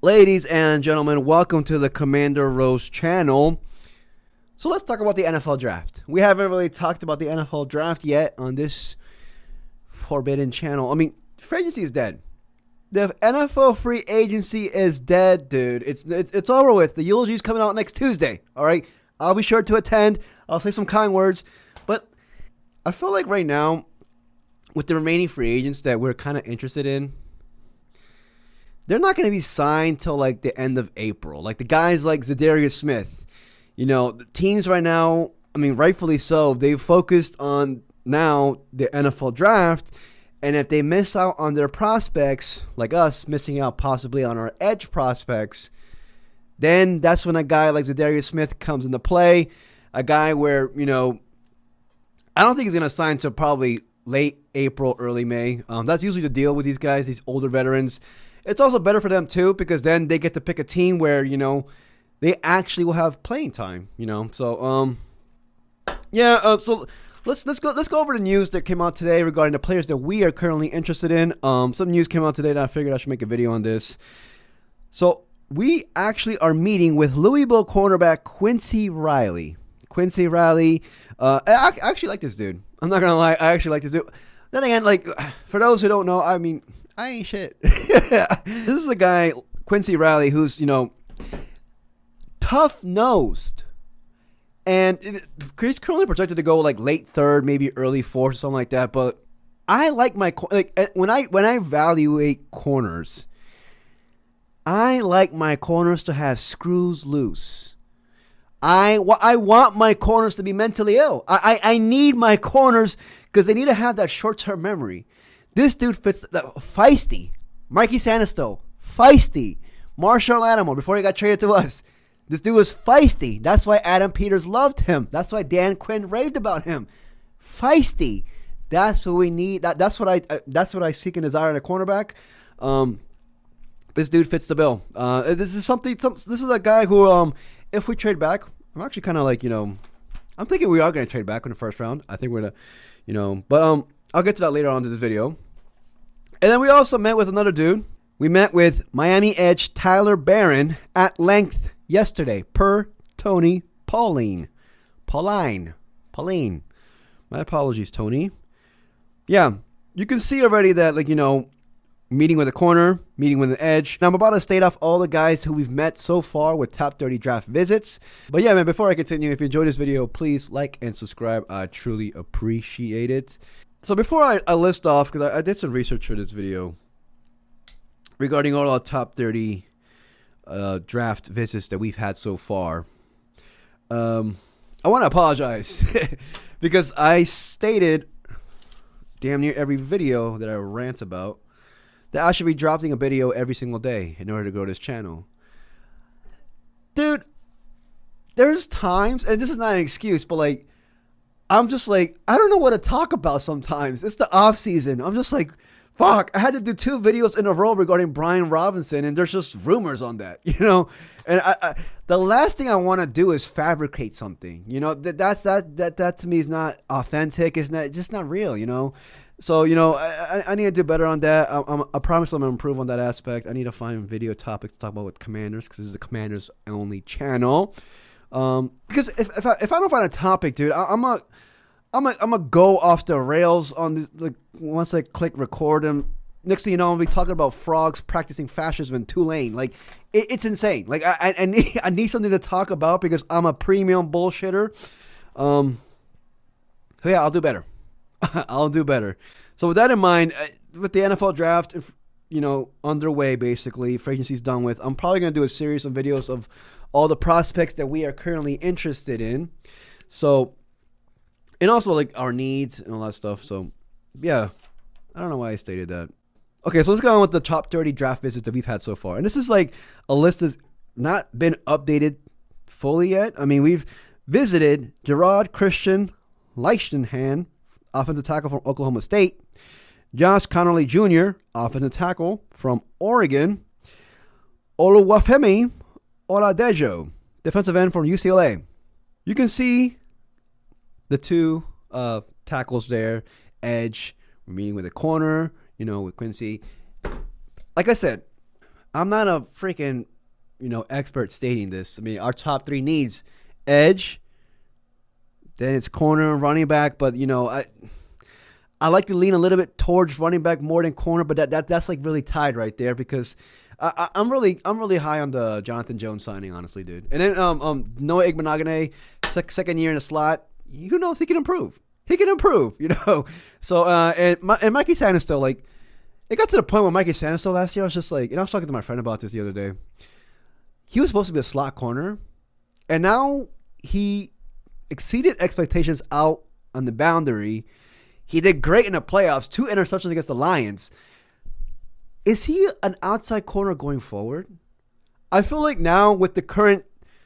Ladies and gentlemen, welcome to the Commander Rose channel. So let's talk about the NFL draft. We haven't really talked about the NFL draft yet on this forbidden channel. I mean, free agency is dead. The NFL free agency is dead, dude. It's over with. The eulogy is coming out next Tuesday. All right, I'll be sure to attend. I'll say some kind words, but I feel like right now, with the remaining free agents that we're kind of interested in, they're not going to be signed till like the end of April. Like the guys like Za'Darius Smith, the teams right now, I mean, rightfully so, they've focused on now the NFL draft. And if they miss out on their prospects, like us missing out possibly on our edge prospects, then that's when a guy like Za'Darius Smith comes into play. A guy where, I don't think he's going to sign till probably late April, early May. That's usually the deal with these guys, these older veterans. It's also better for them too, because then they get to pick a team where, they actually will have playing time, So, so let's go over the news that came out today regarding the players that we are currently interested in. Some news came out today that I figured I should make a video on this. So we actually are meeting with Louisville cornerback Quincy Riley. Quincy Riley, I actually like this dude. I'm not gonna lie, I actually like this dude. Then again, like, for those who don't know, I mean, I ain't shit. This is a guy, Quincy Riley, who's, tough-nosed. And he's currently projected to go like late third, maybe early fourth, something like that. But I like my, when I evaluate corners, I like my corners to have screws loose. I want my corners to be mentally ill. I need my corners because they need to have that short-term memory. This dude fits that feisty. Marquis Sanisto, feisty. Marshall Lattimore, before he got traded to us. This dude was feisty. That's why Adam Peters loved him. That's why Dan Quinn raved about him. Feisty. That's what we need. That's what I seek and desire in a cornerback. This dude fits the bill. This is a guy who, if we trade back, I'm actually kind of like, I'm thinking we are going to trade back in the first round. I think we're going to, but I'll get to that later on in this video. And then we also met with another dude. We met with Miami Edge Tyler Barron at length yesterday, per Tony Pauline. My apologies, Tony. Yeah, you can see already that, meeting with a corner, meeting with an edge. Now, I'm about to state off all the guys who we've met so far with top 30 draft visits. But yeah, man, before I continue, if you enjoyed this video, please like and subscribe. I truly appreciate it. So before I list off, because I did some research for this video regarding all our top 30 draft visits that we've had so far, I want to apologize because I stated damn near every video that I rant about that I should be dropping a video every single day in order to grow this channel. Dude, there's times, and this is not an excuse, but I'm just like, I don't know what to talk about sometimes. It's the off season. I'm just like, fuck, I had to do 2 videos in a row regarding Brian Robinson, and there's just rumors on that, And the last thing I want to do is fabricate something, that to me is not authentic. It's just not real, So, I need to do better on that. I promise I'm going to improve on that aspect. I need to find video topics to talk about with Commanders, because this is the Commanders only channel. Because if I don't find a topic, dude, I'm gonna go off the rails on once I click record, and next thing you know, I'm gonna be talking about frogs practicing fascism in Tulane. It's insane. I need something to talk about because I'm a premium bullshitter. So yeah, I'll do better. I'll do better. So with that in mind, with the NFL draft, underway, basically, free agency's done with, I'm probably gonna do a series of videos of all the prospects that we are currently interested in. So, and also our needs and all that stuff. So, yeah, I don't know why I stated that. Okay, so let's go on with the top 30 draft visits that we've had so far. And this is a list that's not been updated fully yet. I mean, we've visited Gerard Christian Lichtenhan, offensive tackle from Oklahoma State. Josh Connolly Jr., offensive tackle from Oregon. Oluwafemi Oladejo, defensive end from UCLA. You can see the 2 tackles there. Edge, we're meeting with a corner, with Quincy. Like I said, I'm not a freaking, expert stating this. I mean, our top three needs: edge, then it's corner and running back. But I like to lean a little bit towards running back more than corner, but that's like really tied right there because I'm really high on the Jonathan Jones signing, honestly, dude. And then Noah Igbenogany, second year in the slot. Who knows? He can improve. So and Mikey Sanisto, like, it got to the point where Mikey Sanisto last year, I was just like, I was talking to my friend about this the other day. He was supposed to be a slot corner, and now he exceeded expectations out on the boundary. He did great in the playoffs, 2 interceptions against the Lions. Is he an outside corner going forward? I feel like now with the current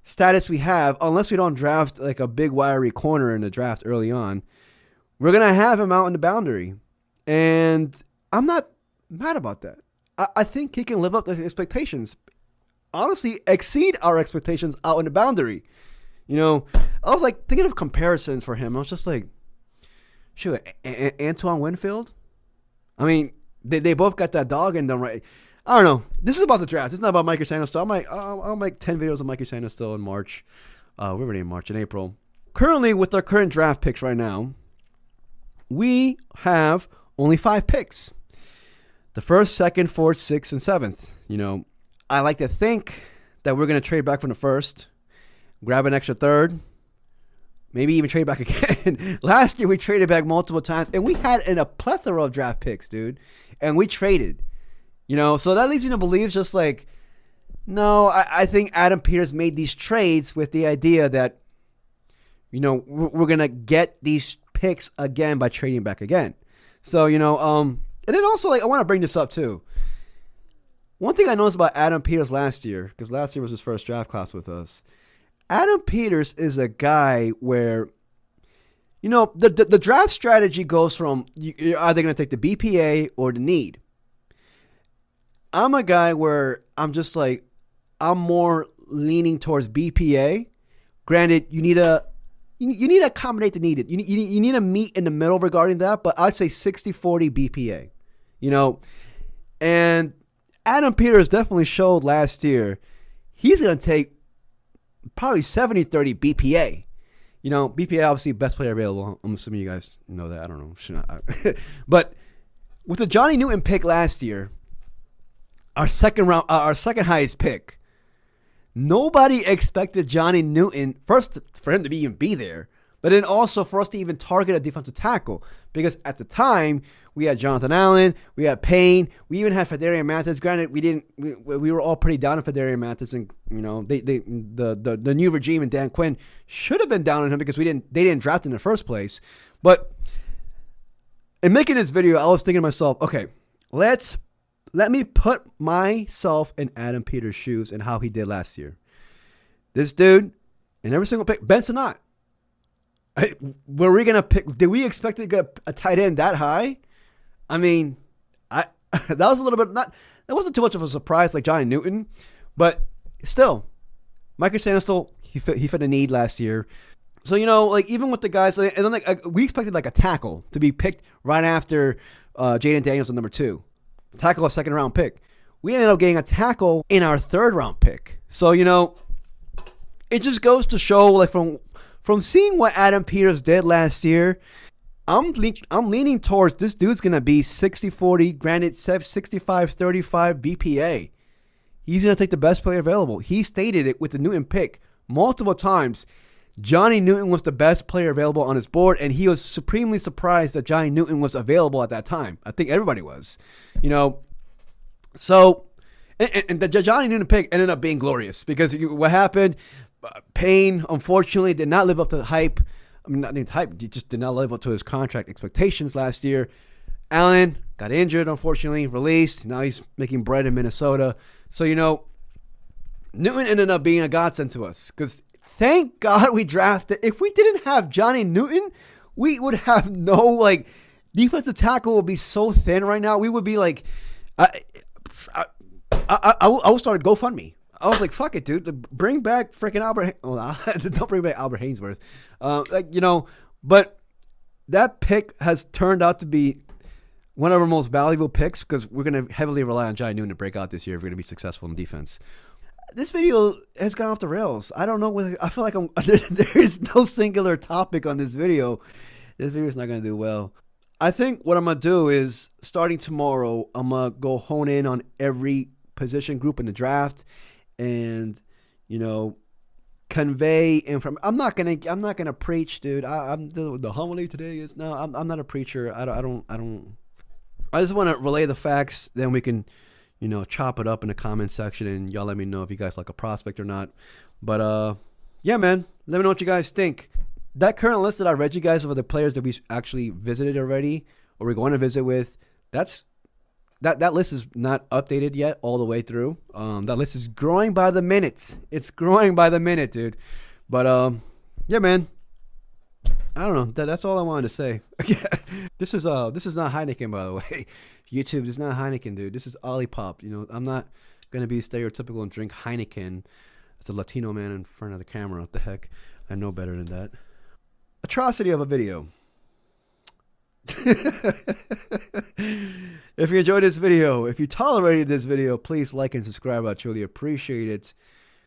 status we have, unless we don't draft like a big wiry corner in the draft early on, we're going to have him out in the boundary. And I'm not mad about that. I think he can live up to the expectations. Honestly, exceed our expectations out in the boundary. I was like thinking of comparisons for him. I was just like, shoot, Antoine Winfield? I mean, they both got that dog in them, right? I don't know. This is about the draft. It's not about Mike Sanisto. I'll make 10 videos of Mike Sanisto in March. We're already in March and April. Currently, with our current draft picks right now, we have only 5 picks. The 1st, 2nd, 4th, 6th, and 7th. I like to think that we're going to trade back from the 1st, grab an extra 3rd, maybe even trade back again. Last year, we traded back multiple times, and we had a plethora of draft picks, dude, and we traded. So that leads me to believe just like, no, I think Adam Peters made these trades with the idea that, we're going to get these picks again by trading back again. So, and then also, like, I want to bring this up too. One thing I noticed about Adam Peters last year, because last year was his first draft class with us, Adam Peters is a guy where, the draft strategy goes from you're either going to take the BPA or the need. I'm a guy where I'm just like, I'm more leaning towards BPA. Granted, you need to accommodate the needed. You need to meet in the middle regarding that, but I'd say 60-40 BPA. And Adam Peters definitely showed last year he's going to take probably 70-30 BPA. BPA obviously best player available. I'm assuming you guys know that. I don't know. But with the Johnny Newton pick last year, our second highest pick, nobody expected Johnny Newton, first for him to even be there, but then also for us to even target a defensive tackle. Because at the time, we had Jonathan Allen, we had Payne, we even had Fedarian Mathis. Granted, we were all pretty down on Fedarian Mathis, and the new regime and Dan Quinn should have been down on him because they didn't draft him in the first place. But in making this video, I was thinking to myself, okay, let me put myself in Adam Peters' shoes and how he did last year. This dude, in every single pick, Ben Sinnott. Were we gonna pick? Did we expect to get a tight end that high? I mean, that was a little bit that wasn't too much of a surprise like Johnny Newton, but still, Mike Sanisto, he fit a need last year. So like even with the guys, and then like we expected like a tackle to be picked right after Jaden Daniels at number 2, tackle a 2nd round pick. We ended up getting a tackle in our 3rd round pick. So it just goes to show like from seeing what Adam Peters did last year, I'm leaning towards this dude's going to be 60-40, granted 65-35 BPA. He's going to take the best player available. He stated it with the Newton pick multiple times. Johnny Newton was the best player available on his board, and he was supremely surprised that Johnny Newton was available at that time. I think everybody was. So, and the Johnny Newton pick ended up being glorious because what happened, Payne, unfortunately, did not live up to the hype. I mean, not the hype. He just did not live up to his contract expectations last year. Allen got injured, unfortunately, released. Now he's making bread in Minnesota. So, Newton ended up being a godsend to us because thank God we drafted. If we didn't have Johnny Newton, we would have no, defensive tackle would be so thin right now. We would be like, I would start a GoFundMe. I was like, fuck it, dude. Bring back freaking Albert. Don't bring back Albert Hainsworth. But that pick has turned out to be one of our most valuable picks because we're going to heavily rely on Jai Noon to break out this year if we're going to be successful in defense. This video has gone off the rails. I don't know. I feel like there is no singular topic on this video. This video is not going to do well. I think what I'm going to do is, starting tomorrow, I'm going to go hone in on every position group in the draft and, you know, convey information. I'm not gonna preach, dude. I'm the homily today is no. I'm not a preacher. I don't. I just want to relay the facts. Then we can, you know, chop it up in the comment section, and y'all let me know if you guys like a prospect or not. But yeah, man, let me know what you guys think. That current list that I read you guys of the players that we actually visited already, or we're going to visit with, that list is not updated yet all the way through. That list is growing by the minute. It's growing by the minute, dude. But yeah, man. I don't know. That's all I wanted to say. This is not Heineken, by the way. YouTube is not Heineken, dude. This is Olipop. You know, I'm not gonna be stereotypical and drink Heineken as a Latino man in front of the camera. What the heck? I know better than that. Atrocity of a video. If you enjoyed this video, if you tolerated this video, please like and subscribe. I truly appreciate it.